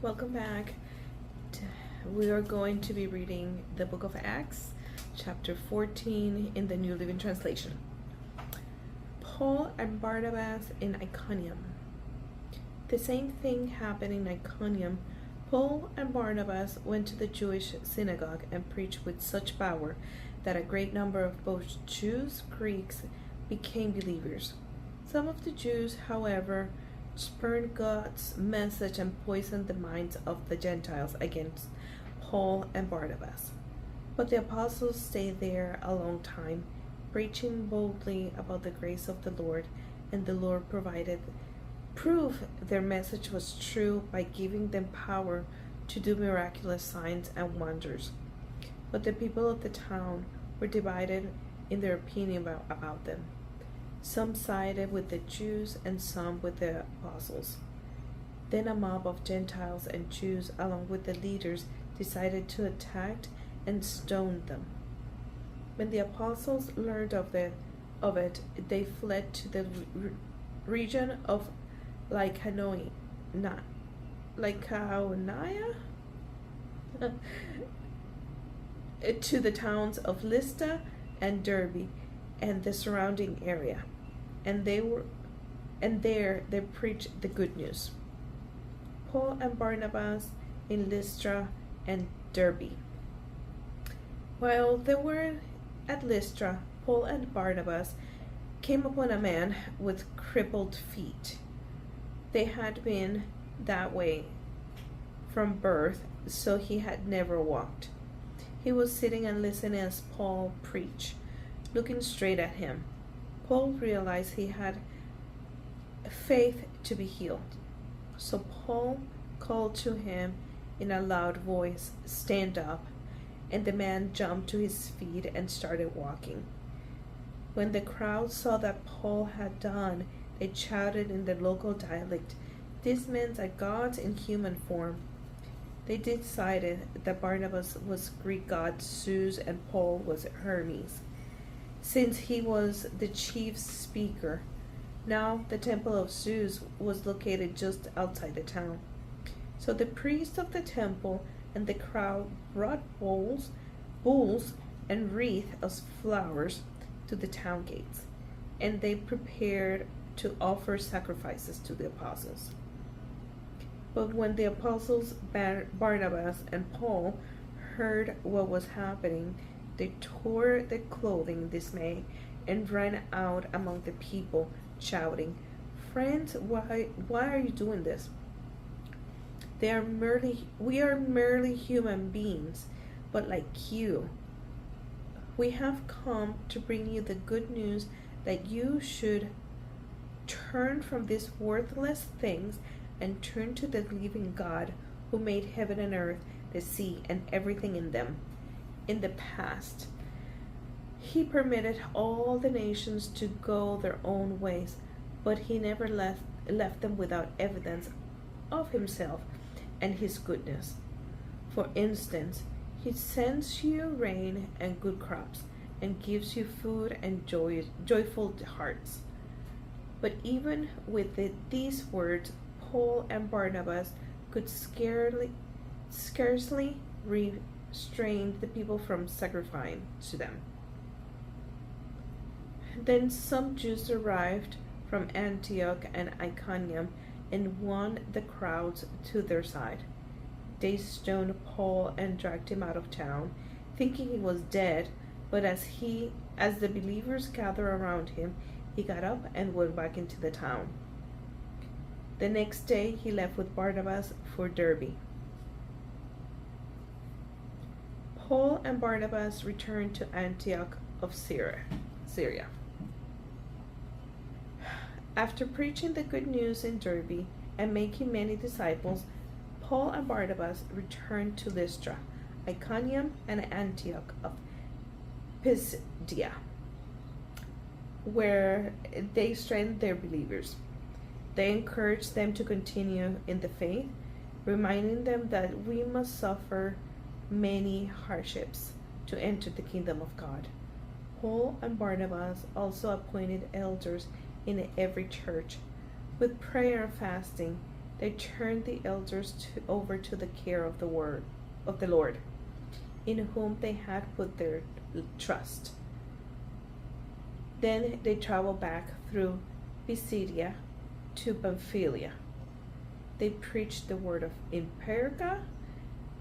Welcome back. We are going to be reading the book of Acts, chapter 14 in the New Living Translation. Paul and Barnabas in Iconium. The same thing happened in Iconium. Paul and Barnabas went to the Jewish synagogue and preached with such power that a great number of both Jews and Greeks became believers. Some of the Jews, however, spurned God's message and poisoned the minds of the Gentiles against Paul and Barnabas. But the apostles stayed there a long time, preaching boldly about the grace of the Lord, and the Lord provided proof their message was true by giving them power to do miraculous signs and wonders. But the people of the town were divided in their opinion about them. Some sided with the Jews and some with the apostles. Then a mob of Gentiles and Jews, along with the leaders, decided to attack and stone them. When the apostles learned of it, they fled to the region of Lycaonia, to the towns of Lystra and Derbe and the surrounding area, and there they preached the good news. Paul and Barnabas in Lystra and Derbe. While they were at Lystra, Paul and Barnabas came upon a man with crippled feet. They had been that way from birth, so he had never walked. He was sitting and listening as Paul preached, looking straight at him. Paul realized he had faith to be healed. So Paul called to him in a loud voice, "Stand up," and the man jumped to his feet and started walking. When the crowd saw that Paul had done, they shouted in the local dialect, "This man's a god in human form." They decided that Barnabas was Greek god Zeus and Paul was Hermes, since he was the chief speaker. Now the temple of Zeus was located just outside the town. So the priest of the temple and the crowd brought bulls and wreaths of flowers to the town gates, and they prepared to offer sacrifices to the apostles. But when the apostles Barnabas and Paul heard what was happening, they tore their clothing in dismay and ran out among the people, shouting, "Friends, why are you doing this? We are merely human beings, but like you. We have come to bring you the good news that you should turn from these worthless things and turn to the living God who made heaven and earth, the sea, and everything in them. In the past, he permitted all the nations to go their own ways, but he never left them without evidence of himself and his goodness. For instance, he sends you rain and good crops, and gives you food and joyful hearts." But even with these words, Paul and Barnabas could scarcely restrain the people from sacrificing to them. Then some Jews arrived from Antioch and Iconium and won the crowds to their side. They stoned Paul and dragged him out of town, thinking he was dead, but as the believers gathered around him, he got up and went back into the town. The next day he left with Barnabas for Derbe. Paul and Barnabas returned to Antioch of Syria. After preaching the good news in Derbe and making many disciples, Paul and Barnabas returned to Lystra, Iconium, and Antioch of Pisidia, where they strengthened their believers. They encouraged them to continue in the faith, reminding them that we must suffer many hardships to enter the kingdom of God. Paul and Barnabas also appointed elders in every church. With prayer and fasting, they turned the elders over to the care of the word of the Lord, in whom they had put their trust. Then they traveled back through Pisidia to Pamphylia. They preached the word in Perga.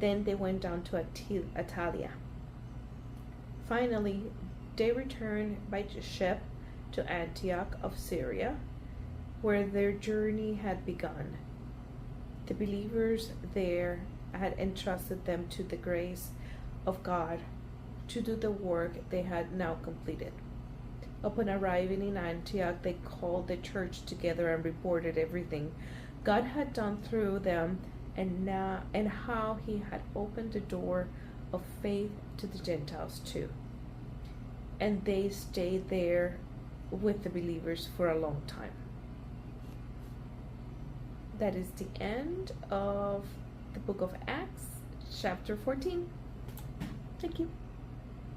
Then they went down to Attalia. Finally, they returned by ship to Antioch of Syria, where their journey had begun. The believers there had entrusted them to the grace of God to do the work they had now completed. Upon arriving in Antioch, they called the church together and reported everything God had done through them, and how he had opened the door of faith to the Gentiles too. And they stayed there with the believers for a long time. That is the end of the book of Acts, chapter 14. Thank you.